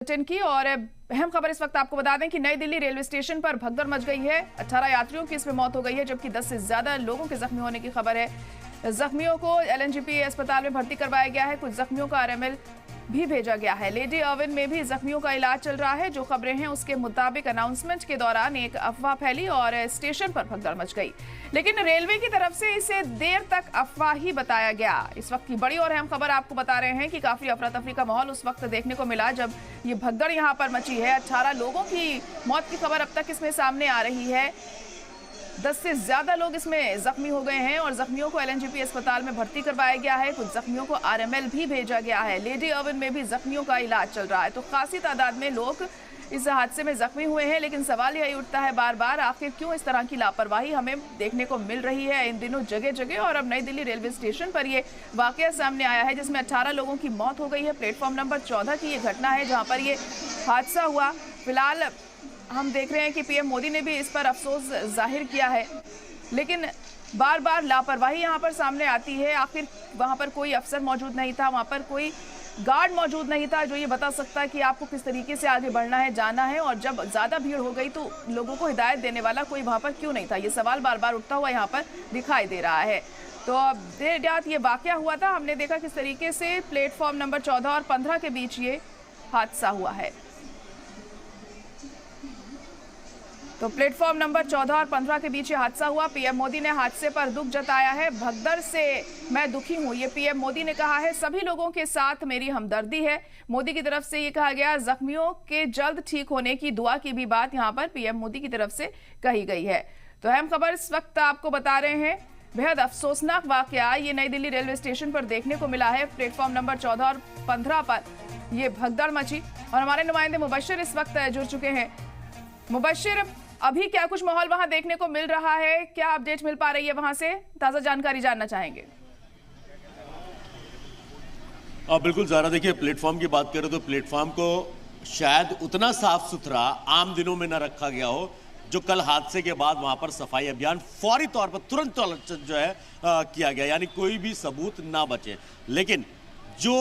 Bulletin की और अहम खबर इस वक्त आपको बता दें कि नई दिल्ली रेलवे स्टेशन पर भगदड़ मच गई है। 18 यात्रियों की इसमें मौत हो गई है, जबकि 10 से ज्यादा लोगों के जख्मी होने की खबर है। जख्मियों को एलएनजेपी अस्पताल में भर्ती करवाया गया है। कुछ जख्मियों का आरएमएल भी भेजा गया है। लेडी अर्विन में भी जख्मियों का इलाज चल रहा है। जो खबरें हैं उसके मुताबिक अनाउंसमेंट के दौरान एक अफवाह फैली और स्टेशन पर भगदड़ मच गई, लेकिन रेलवे की तरफ से इसे देर तक अफवाह ही बताया गया। इस वक्त की बड़ी और अहम खबर आपको बता रहे हैं कि काफी अफरा तफरी का माहौल उस वक्त देखने को मिला जब ये भगदड़ यहां पर मची है। 18 लोगों की मौत की खबर अब तक इसमें सामने आ रही है। 10 से ज्यादा लोग इसमें जख्मी हो गए हैं और जख्मियों को एलएनजेपी अस्पताल में भर्ती करवाया गया है। कुछ जख्मियों को आरएमएल भी भेजा गया है। लेडी अर्विन में भी जख्मियों का इलाज चल रहा है। तो खासी तादाद में लोग इस हादसे में जख्मी हुए हैं, लेकिन सवाल यही उठता है बार बार, आखिर क्यों इस तरह की लापरवाही हमें देखने को मिल रही है इन दिनों जगह जगह। और अब नई दिल्ली रेलवे स्टेशन पर ये वाकया सामने आया है जिसमें 18 लोगों की मौत हो गई है। प्लेटफॉर्म नंबर 14 की ये घटना है जहां पर ये हादसा हुआ। फिलहाल हम देख रहे हैं कि पीएम मोदी ने भी इस पर अफसोस जाहिर किया है, लेकिन बार बार लापरवाही यहां पर सामने आती है। आखिर वहां पर कोई अफसर मौजूद नहीं था, वहां पर कोई गार्ड मौजूद नहीं था जो ये बता सकता है कि आपको किस तरीके से आगे बढ़ना है, जाना है। और जब ज्यादा भीड़ हो गई तो लोगों को हिदायत देने वाला कोई वहां पर क्यों नहीं था, ये सवाल बार बार उठता हुआ यहाँ पर दिखाई दे रहा है। तो अब देर रात ये वाकया हुआ था। हमने देखा किस तरीके से प्लेटफॉर्म नंबर 14 और 15 के बीच ये हादसा हुआ है। तो प्लेटफॉर्म नंबर 14 और 15 के बीच ये हादसा हुआ। पीएम मोदी ने हादसे पर दुख जताया है। भगदड़ से मैं दुखी हूं, ये पीएम मोदी ने कहा है। सभी लोगों के साथ मेरी हमदर्दी है। मोदी की तरफ से ये कहा गया। जख्मियों के जल्द ठीक होने की दुआ की भी बात यहां पर पीएम मोदी की तरफ से कही गई है। तो अहम खबर इस वक्त आपको बता रहे हैं। बेहद अफसोसनाक वाकया ये नई दिल्ली रेलवे स्टेशन पर देखने को मिला है। प्लेटफॉर्म नंबर 14 और 15 पर यह भगदड़ मची और हमारे नुमाइंदे मुबश्शिर इस वक्त जुड़ चुके हैं। मुबश्शिर, अभी क्या कुछ माहौल वहां देखने को मिल रहा है, क्या अपडेट मिल पा रही है वहां से, ताजा जानकारी जानना चाहेंगे। बिल्कुल ज़ारा, देखिए प्लेटफॉर्म की बात करें तो प्लेटफॉर्म को शायद उतना साफ सुथरा आम दिनों में न रखा गया हो जो कल हादसे के बाद वहां पर सफाई अभियान फौरी तौर पर तुरंत जो है किया गया, यानी कोई भी सबूत ना बचे। लेकिन जो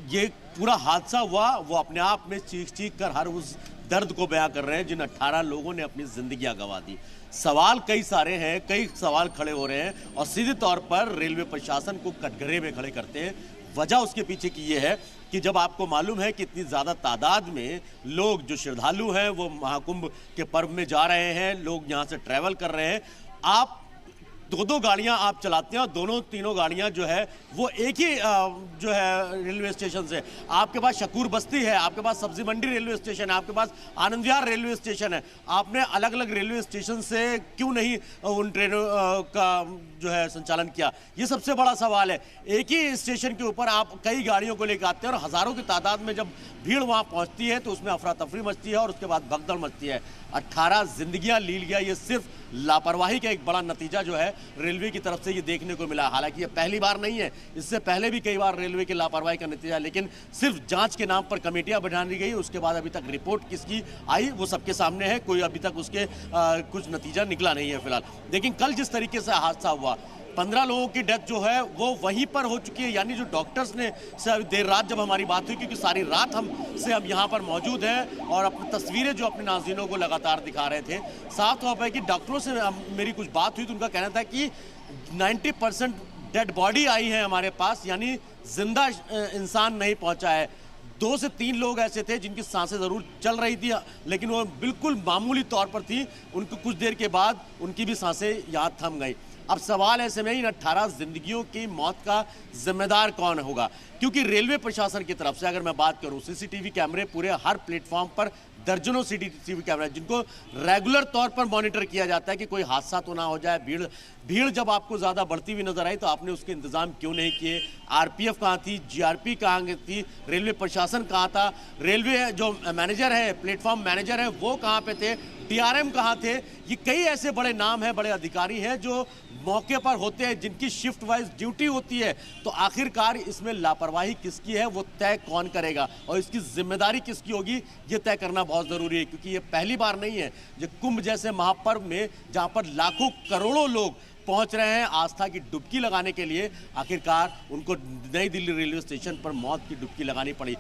ये पूरा हादसा हुआ वो अपने आप में चीख चीख कर हर उस दर्द को बयां कर रहे हैं जिन 18 लोगों ने अपनी जिंदगियां गंवा दी। सवाल कई सारे हैं, कई सवाल खड़े हो रहे हैं और सीधे तौर पर रेलवे प्रशासन को कटघरे में खड़े करते हैं। वजह उसके पीछे की ये है कि जब आपको मालूम है कि इतनी ज़्यादा तादाद में लोग जो श्रद्धालु हैं वो महाकुंभ के पर्व में जा रहे हैं, लोग यहाँ से ट्रैवल कर रहे हैं, आप दो गाड़ियां आप चलाते हैं और दोनों तीनों गाड़ियां जो है वो एक ही जो है रेलवे स्टेशन से, आपके पास शकूर बस्ती है, आपके पास सब्जी मंडी रेलवे स्टेशन है, आपके पास आनंद विहार रेलवे स्टेशन है। आपने अलग अलग रेलवे स्टेशन से क्यों नहीं उन ट्रेनों का जो है संचालन किया, ये सबसे बड़ा सवाल है। एक ही स्टेशन के ऊपर आप कई गाड़ियों को लेकर आते हैं और हजारों की तादाद में जब भीड़ वहां पहुंचती है तो उसमें अफरा तफरी मचती है और उसके बाद भगदड़ मचती है। 18 जिंदगियां ली गया, ये सिर्फ लापरवाही का एक बड़ा नतीजा जो है रेलवे की तरफ से ये देखने को मिला। हालांकि ये पहली बार नहीं है, इससे पहले भी कई बार रेलवे की लापरवाही का नतीजा, लेकिन सिर्फ जांच के नाम पर कमेटियां बनाई गई, उसके बाद अभी तक रिपोर्ट किसकी आई वो सबके सामने है, कोई अभी तक उसके कुछ नतीजा निकला नहीं है फिलहाल। लेकिन कल जिस तरीके से हादसा हुआ, 15 लोगों की डेथ जो है वो वहीं पर हो चुकी है, यानी जो डॉक्टर्स ने से देर रात जब हमारी बात हुई, क्योंकि सारी रात हम से अब यहाँ पर मौजूद हैं और अपनी तस्वीरें जो अपने नाज़रीनों को लगातार दिखा रहे थे, साफ तौर पर कि डॉक्टरों से मेरी कुछ बात हुई तो उनका कहना था कि 90% डेड बॉडी आई है हमारे पास, यानी जिंदा इंसान नहीं पहुँचा है। 2 से 3 लोग ऐसे थे जिनकी सांसें ज़रूर चल रही थी लेकिन वो बिल्कुल मामूली तौर पर थी, उनको कुछ देर के बाद उनकी भी सांसें यहाँ थम गई। अब सवाल ऐसे में इन 18 जिंदगियों की मौत का जिम्मेदार कौन होगा, क्योंकि रेलवे प्रशासन की तरफ से अगर मैं बात करूं, सीसीटीवी कैमरे पूरे हर प्लेटफॉर्म पर दर्जनों सीसीटीवी कैमरा जिनको रेगुलर तौर पर मॉनिटर किया जाता है कि कोई हादसा तो ना हो जाए। भीड़ जब आपको ज़्यादा बढ़ती हुई नजर आई तो आपने उसके इंतजाम क्यों नहीं किए? आरपीएफ कहाँ थी, जीआरपी कहाँ थी, रेलवे प्रशासन कहाँ था, रेलवे जो मैनेजर है, प्लेटफॉर्म मैनेजर है वो कहाँ पे थे, डीआरएम कहाँ थे? ये कई ऐसे बड़े नाम हैं, बड़े अधिकारी हैं जो मौके पर होते हैं, जिनकी शिफ्ट वाइज ड्यूटी होती है। तो आखिरकार इसमें लापरवाही किसकी है वो तय कौन करेगा और इसकी जिम्मेदारी किसकी होगी ये तय करना बहुत ज़रूरी है, क्योंकि ये पहली बार नहीं है जो कुंभ जैसे महापर्व में जहाँ पर लाखों करोड़ों लोग पहुंच रहे हैं आस्था की डुबकी लगाने के लिए, आखिरकार उनको नई दिल्ली रेलवे स्टेशन पर मौत की डुबकी लगानी पड़ी,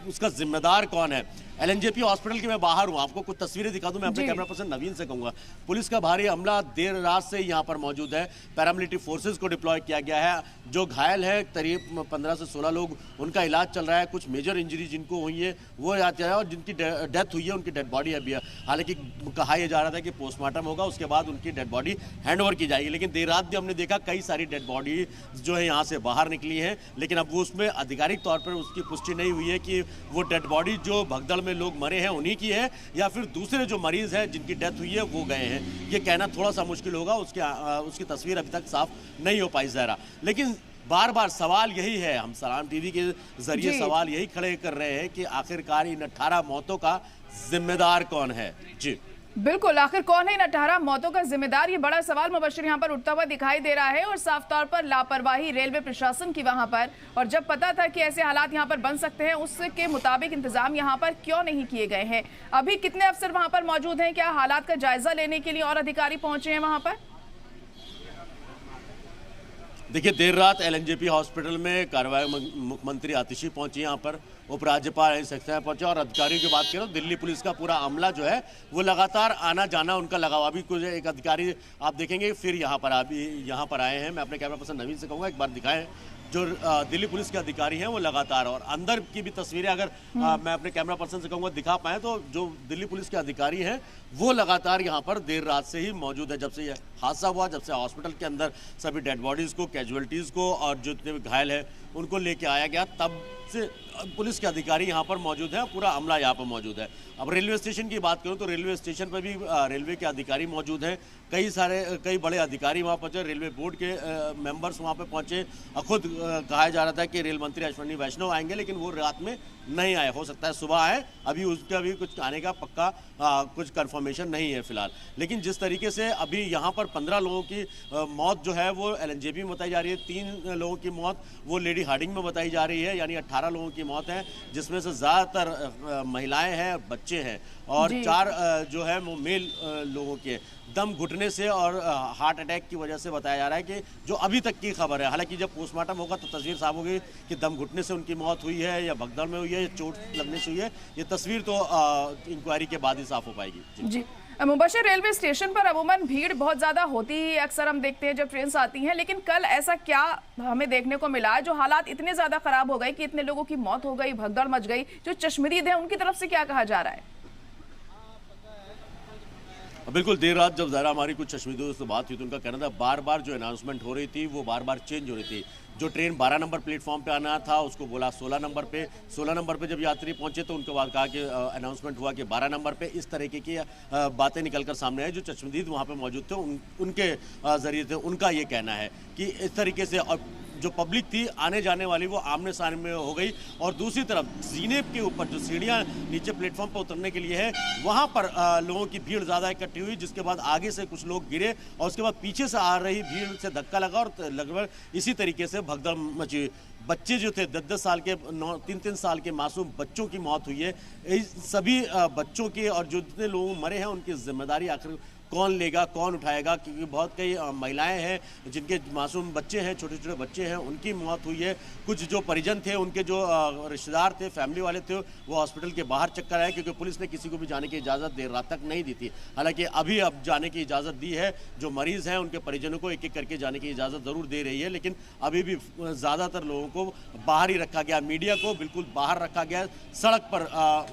उसका जिम्मेदार कौन है? एलएनजेपी हॉस्पिटल के मैं बाहर हूं, आपको कुछ तस्वीरें दिखा दूं। मैं अपने कैमरा पर्सन नवीन से कहूंगा, पुलिस का भारी अमला देर रात से यहां पर मौजूद है। पैरामिलिट्री फोर्सेस को डिप्लॉय किया गया है। जो घायल है करीब 15 से 16 लोग, उनका इलाज चल रहा है। कुछ मेजर इंजरी जिनको हुई है वो याद है, और जिनकी डेथ हुई है उनकी डेड बॉडी अभी, हालांकि कहा यह जा रहा था कि पोस्टमार्टम होगा, उसके बाद उनकी डेड बॉडी हैंड ओवर की जाएगी। लेकिन देर रात भी हमने देखा कई सारी डेड बॉडी जो है यहाँ से बाहर निकली है, लेकिन अब वो उसमें आधिकारिक तौर पर उसकी पुष्टि नहीं हुई है कि वो डेड बॉडी जो भगदड़ में लोग मरे हैं उन्हीं की है या फिर दूसरे जो मरीज हैं जिनकी डेथ हुई है वो गए हैं। ये कहना थोड़ा सा मुश्किल होगा, उसकी तस्वीर अभी तक साफ नहीं हो पाई ज़रा। लेकिन बार बार सवाल यही है, हम सलाम टीवी के जरिए सवाल यही खड़े कर रहे हैं कि आखिरकार इन 18 मौतों का जिम्मेदार कौन है। जी बिल्कुल, आखिर कौन है इन 18 मौतों का जिम्मेदार? ये बड़ा सवाल मुबशिर यहाँ पर उठता हुआ दिखाई दे रहा है, और साफ तौर पर लापरवाही रेलवे प्रशासन की वहां पर। और जब पता था कि ऐसे हालात यहाँ पर बन सकते हैं, उसके मुताबिक इंतजाम यहाँ पर क्यों नहीं किए गए हैं? अभी कितने अफसर वहां पर मौजूद हैं? क्या हालात का जायजा लेने के लिए और अधिकारी पहुंचे हैं वहां पर? देखिए, देर रात एलएनजेपी हॉस्पिटल में कार्यवाही मुख्यमंत्री आतिशी पहुंची, यहाँ पर उपराज्यपाल सक्सेना पहुंचे, और अधिकारियों की बात करें, दिल्ली पुलिस का पूरा अमला जो है वो लगातार आना जाना उनका लगा हुआ। अभी कुछ एक अधिकारी आप देखेंगे फिर यहाँ पर आए हैं। मैं अपने कैमरा पर्सन नवीन से कहूँगा एक बार दिखाएं। जो दिल्ली पुलिस के अधिकारी हैं वो लगातार, और अंदर की भी तस्वीरें अगर मैं अपने कैमरा पर्सन से कहूँगा दिखा पाएँ, तो जो दिल्ली पुलिस के अधिकारी हैं वो लगातार यहाँ पर देर रात से ही मौजूद है। जब से यह हादसा हुआ, जब से हॉस्पिटल के अंदर सभी डेड बॉडीज़ को, कैजुअलिटीज़ को और जो जितने भी घायल हैं उनको लेके आया गया, तब से पुलिस के अधिकारी यहाँ पर मौजूद हैं, पूरा अमला यहाँ पर मौजूद है। अब रेलवे स्टेशन की बात करूँ तो रेलवे स्टेशन पर भी रेलवे के अधिकारी मौजूद हैं। कई बड़े अधिकारी वहाँ पहुँचे, रेलवे बोर्ड के मेंबर्स वहाँ पे पहुँचे। खुद कहा जा रहा था कि रेल मंत्री अश्विनी वैष्णव आएंगे, लेकिन वो रात में नहीं आए। हो सकता है सुबह आए, अभी उसका भी कुछ आने का पक्का कुछ कंफर्मेशन नहीं है फिलहाल। लेकिन जिस तरीके से अभी यहाँ पर 15 लोगों की मौत जो है वो एलएनजेपी में बताई जा रही है, 3 लोगों की मौत वो लेडी हार्डिंग में बताई जा रही है, यानी 18 लोगों की मौत है, जिसमें से ज़्यादातर महिलाएं हैं, बच्चे हैं, और 4 जो है वो मेल लोगों के दम घुटने से और हार्ट अटैक की वजह से बताया जा रहा है कि जो अभी तक की खबर है। हालांकि जब पोस्टमार्टम होगा तो तस्वीर साफ होगी कि दम घुटने से उनकी मौत हुई है या भगदड़ में हुई है या चोट लगने से हुई है। ये तस्वीर तो इंक्वायरी के बाद ही साफ हो पाएगी। जी मुबशिर, रेलवे स्टेशन पर अमूमन भीड़ बहुत ज़्यादा होती है, अक्सर हम देखते हैं जब ट्रेन आती हैं, लेकिन कल ऐसा क्या हमें देखने को मिला जो हालात इतने ज़्यादा ख़राब हो गए कि इतने लोगों की मौत हो गई, भगदड़ मच गई? जो चश्मदीद है उनकी तरफ से क्या कहा जा रहा है? बिल्कुल, देर रात जब ज़रा हमारी कुछ चश्मदीदों से बात हुई तो उनका कहना था बार बार जो अनाउंसमेंट हो रही थी वो बार बार चेंज हो रही थी। जो ट्रेन 12 नंबर प्लेटफॉर्म पे आना था उसको बोला 16 नंबर पे, 16 नंबर पे जब यात्री पहुंचे तो उनके बाद कहा कि अनाउंसमेंट हुआ कि 12 नंबर पे। इस तरीके की बातें निकलकर सामने आई। जो चश्मदीद वहाँ पे मौजूद थे उनके जरिए से उनका ये कहना है कि इस तरीके से, और जो पब्लिक थी आने जाने वाली वो आमने सामने में हो गई, और दूसरी तरफ जीने के ऊपर जो सीढ़ियाँ नीचे प्लेटफॉर्म पर उतरने के लिए है वहाँ पर लोगों की भीड़ ज़्यादा इकट्ठी हुई, जिसके बाद आगे से कुछ लोग गिरे और उसके बाद पीछे से आ रही भीड़ से धक्का लगा और लगभग इसी तरीके से भगदड़ मची। बच्चे जो थे 10-10 साल के, 3-3 साल के मासूम बच्चों की मौत हुई है। सभी बच्चों के और जो जितने लोग मरे हैं उनकी जिम्मेदारी आखिर कौन लेगा, कौन उठाएगा? क्योंकि बहुत कई महिलाएं हैं जिनके मासूम बच्चे हैं, छोटे छोटे बच्चे हैं, उनकी मौत हुई है। कुछ जो परिजन थे, उनके जो रिश्तेदार थे, फैमिली वाले थे, वो हॉस्पिटल के बाहर चक्कर आए, क्योंकि पुलिस ने किसी को भी जाने की इजाज़त देर रात तक नहीं दी थी। हालांकि अभी अब जाने की इजाज़त दी है। जो मरीज़ हैं उनके परिजनों को एक एक करके जाने की इजाज़त ज़रूर दे रही है, लेकिन अभी भी ज़्यादातर लोगों को बाहर ही रखा गया, मीडिया को बिल्कुल बाहर रखा गया, सड़क पर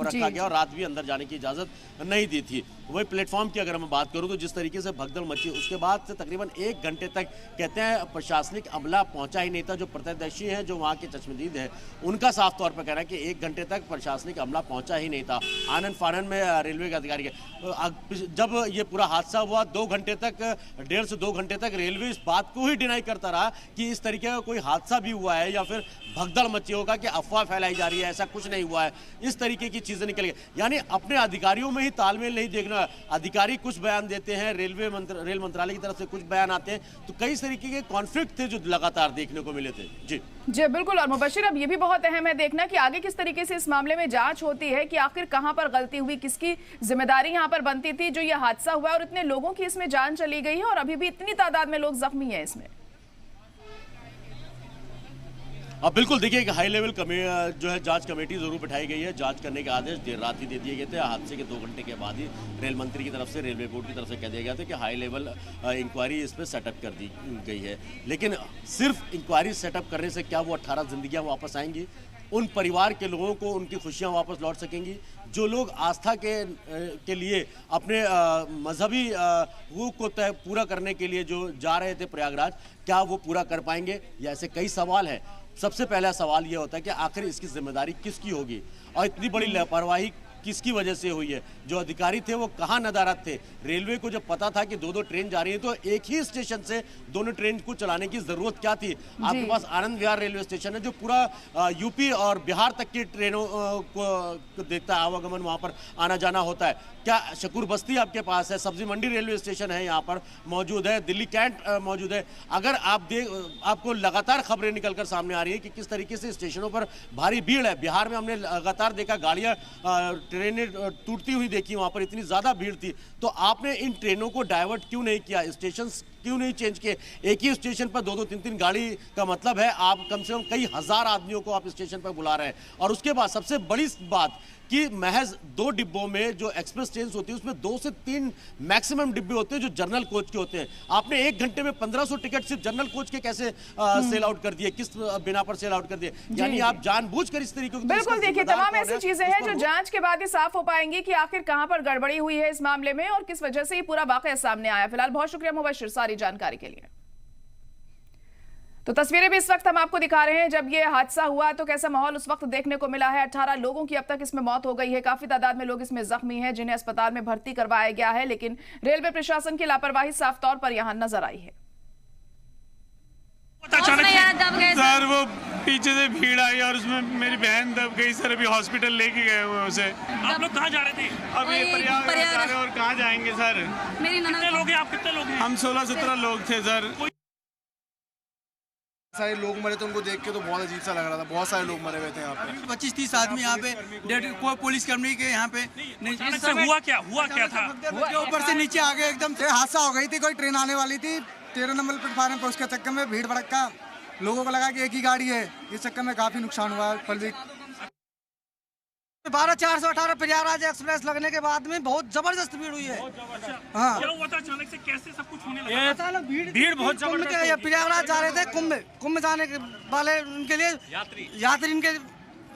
रखा गया, और रात भी अंदर जाने की इजाज़त नहीं दी थी। वही प्लेटफॉर्म की अगर मैं बात करूं तो जिस तरीके से भगदड़ मची, उसके बाद से तकरीबन 1 घंटे तक कहते हैं प्रशासनिक अमला पहुंचा ही नहीं था। जो प्रत्यक्षदर्शी हैं, जो वहां के चश्मदीद हैं, उनका साफ तौर पर कहना है कि 1 घंटे तक प्रशासनिक अमला पहुंचा ही नहीं था। आनन फानन में रेलवे के अधिकारी जब ये पूरा हादसा हुआ 2 घंटे तक, 1.5 से 2 घंटे तक रेलवे इस बात को ही डिनाई करता रहा कि इस तरीके का कोई हादसा भी हुआ है या फिर भगदड़ मची होगा, कि अफवाह फैलाई जा रही है, ऐसा कुछ नहीं हुआ है। इस तरीके की चीजें निकल गई, यानी अपने अधिकारियों में ही तालमेल नहीं देखना। अधिकारी कुछ बयान देते हैं, रेल मंत्रालय की तरफ से कुछ बयान आते हैं, तो कई तरीके के कॉन्फ्लिक्ट थे जो लगातार देखने को मिले थे। जी बिल्कुल। और मुबशिर, अब ये भी बहुत अहम है देखना कि आगे किस तरीके से इस मामले में जांच होती है कि आखिर कहां पर गलती हुई, किसकी जिम्मेदारी यहां पर बनती थी जो ये हादसा हुआ और इतने लोगों की इसमें जान चली गई है और अभी भी इतनी तादाद में लोग जख्मी हैं इसमें। अब बिल्कुल देखिए, एक हाई लेवल जो है जांच कमेटी जरूर बिठाई गई है। जांच करने के आदेश देर रात ही दे दिए गए थे। हादसे के 2 घंटे के बाद ही रेल मंत्री की तरफ से, रेलवे बोर्ड की तरफ से कह दिया गया था कि हाई लेवल इंक्वायरी इस पर सेटअप कर दी गई है। लेकिन सिर्फ इंक्वायरी सेटअप करने से क्या वो 18 जिंदगियां वापस आएंगी? उन परिवार के लोगों को उनकी खुशियां वापस लौट सकेंगी? जो लोग आस्था के लिए अपने मजहबी हुकूक को पूरा करने के लिए जो जा रहे थे प्रयागराज, क्या वो पूरा कर पाएंगे? या ऐसे कई सवाल हैं। सबसे पहला सवाल ये होता है कि आखिर इसकी जिम्मेदारी किसकी होगी और इतनी बड़ी लापरवाही किसकी वजह से हुई है? जो अधिकारी थे वो कहाँ नदारत थे? रेलवे को जब पता था कि 2-2 ट्रेन जा रही है तो एक ही स्टेशन से दोनों ट्रेन को चलाने की जरूरत क्या थी? आपके पास आनंद विहार रेलवे स्टेशन है जो पूरा यूपी और बिहार तक की ट्रेनों को देखता है, आवागमन वहां पर आना जाना होता है। क्या शकूर बस्ती आपके पास है? सब्जी मंडी रेलवे स्टेशन है यहाँ पर मौजूद है, दिल्ली कैंट मौजूद है। अगर आपको लगातार खबरें निकलकर सामने आ रही है कि किस तरीके से स्टेशनों पर भारी भीड़ है। बिहार में हमने लगातार देखा, गाड़ियां ट्रेनें टूटती हुई देखी, वहां पर इतनी ज्यादा भीड़ थी। तो आपने इन ट्रेनों को डाइवर्ट क्यों नहीं किया? स्टेशन क्यों नहीं चेंज किए? एक ही स्टेशन पर 2-2, 3-3 गाड़ी का मतलब है आप कम से कम कई हजार आदमियों को आप स्टेशन पर बुला रहे हैं। और उसके बाद सबसे बड़ी बात कि महज 2 डिब्बों में जो एक्सप्रेस ट्रेन होती है उसमें 2 से 3 मैक्सिमम डिब्बे होते हैं जो जनरल कोच के होते हैं। आपने 1 घंटे में 1500 टिकट सिर्फ जनरल कोच के कैसे सेल आउट कर दिए? किस बिना पर सेल आउट कर दिए? यानी आप जानबूझकर इस तरीके को बिल्कुल देखिए, तमाम ऐसी चीजें हैं जो जांच के बाद ही साफ हो पाएंगी कि आखिर कहां पर गड़बड़ी हुई है इस मामले में और किस वजह से ये पूरा वाकया सामने आया। फिलहाल बहुत शुक्रिया मुबशिर सारी जानकारी के लिए। तो तस्वीरें भी इस वक्त हम आपको दिखा रहे हैं। जब ये हादसा हुआ तो कैसा माहौल उस वक्त देखने को मिला है। 18 लोगों की अब तक इसमें मौत हो गई है। काफी तादाद में लोग इसमें जख्मी हैं जिन्हें अस्पताल में भर्ती करवाया गया है, लेकिन रेलवे प्रशासन की लापरवाही साफ तौर पर यहां नजर आई है। सर वो पीछे से भीड़ आई और उसमें मेरी बहन दब गई सर। अभी हॉस्पिटल लेके गए हुए उसे। आप लोग कहाँ जा रहे थे? अभी प्रयागराज जा रहे और कहाँ जाएंगे सर? मेरी कितने लोग हैं? आप कितने लोग हैं? हम 16-17 लोग थे सर। सारे लोग मरे तो उनको देख के तो बहुत अजीब सा लग रहा था। बहुत सारे लोग मरे हुए थे यहाँ पे, 25-30 आदमी यहाँ पे, कोई पुलिस कर्मी के यहाँ पे नहीं। हुआ क्या था? ऊपर से नीचे आ गए एकदम से। हादसा हो गई थी, कोई ट्रेन आने वाली थी 13 नंबर प्लेटफार्म पे, उसके चक्कर में भीड़ भड़का, लोगों को लगा कि एक ही गाड़ी है, इस चक्कर में काफी नुकसान हुआ। पब्लिक 12-418 प्रयागराज एक्सप्रेस लगने के बाद में बहुत जबरदस्त भीड़ हुई है। हाँ, क्या हुआ था अचानक से? कैसे सब कुछ होने लगा? अचानक भीड़ बहुत जबरदस्त। प्रयागराज जा रहे थे कुंभ जाने के वाले, उनके लिए यात्री इनके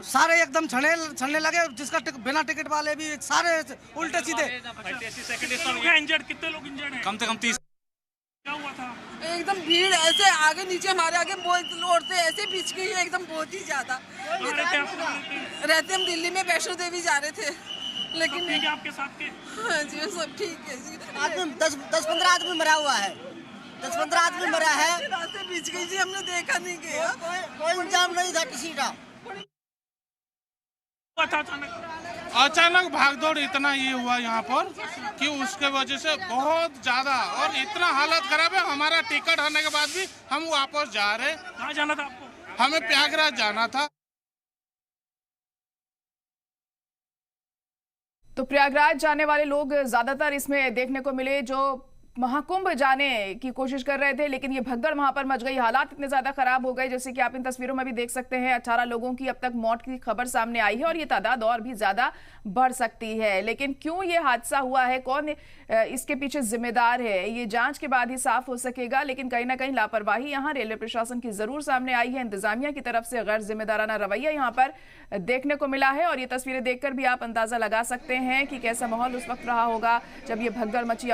सारे एकदम छड़ने लगे। जिसका बिना टिकट वाले भी सारे उल्टे सीधे। कितने लोग इंजर्ड हैं? कम से कम 30। क्या हुआ था? एकदम भीड़ ऐसे आगे नीचे हमारे आगे औरतें ऐसे पीछ गई है एकदम, बहुत ही ज्यादा। रहते हम दिल्ली में वैष्णो देवी जा रहे थे, लेकिन ठीक है आपके साथ के? हाँ जी सब ठीक है जी। आदमी 10-15 आदमी मरा हुआ है, 10-15 आदमी मरा है। रास्ते पीछ गई जी, हमने देखा नहीं गया। कोई इंतजाम नहीं था किसी का। अचानक भागदौड़ इतना ये हुआ यहाँ पर कि उसके वजह से बहुत ज्यादा और इतना हालत खराब है। हमारा टिकट होने के बाद भी हम वापस जा रहे। कहाँ जाना था आपको? हमें प्रयागराज जाना था। तो प्रयागराज जाने वाले लोग ज्यादातर इसमें देखने को मिले जो महाकुंभ जाने की कोशिश कर रहे थे, लेकिन ये भगदड़ वहां पर मच गई। हालात इतने ज्यादा खराब हो गए जैसे कि आप इन तस्वीरों में भी देख सकते हैं। 18 लोगों की अब तक मौत की खबर सामने आई है और ये तादाद और भी ज्यादा बढ़ सकती है। लेकिन क्यों ये हादसा हुआ है, कौन इसके पीछे जिम्मेदार है, ये जांच के बाद ही साफ हो सकेगा। लेकिन कहीं ना कहीं लापरवाही यहाँ रेलवे प्रशासन की जरूर सामने आई है। इंतजामिया की तरफ से गैर जिम्मेदाराना रवैया यहाँ पर देखने को मिला है और ये तस्वीरें देखकर भी आप अंदाजा लगा सकते हैं कि कैसा माहौल उस वक्त रहा होगा जब ये भगदड़ मची।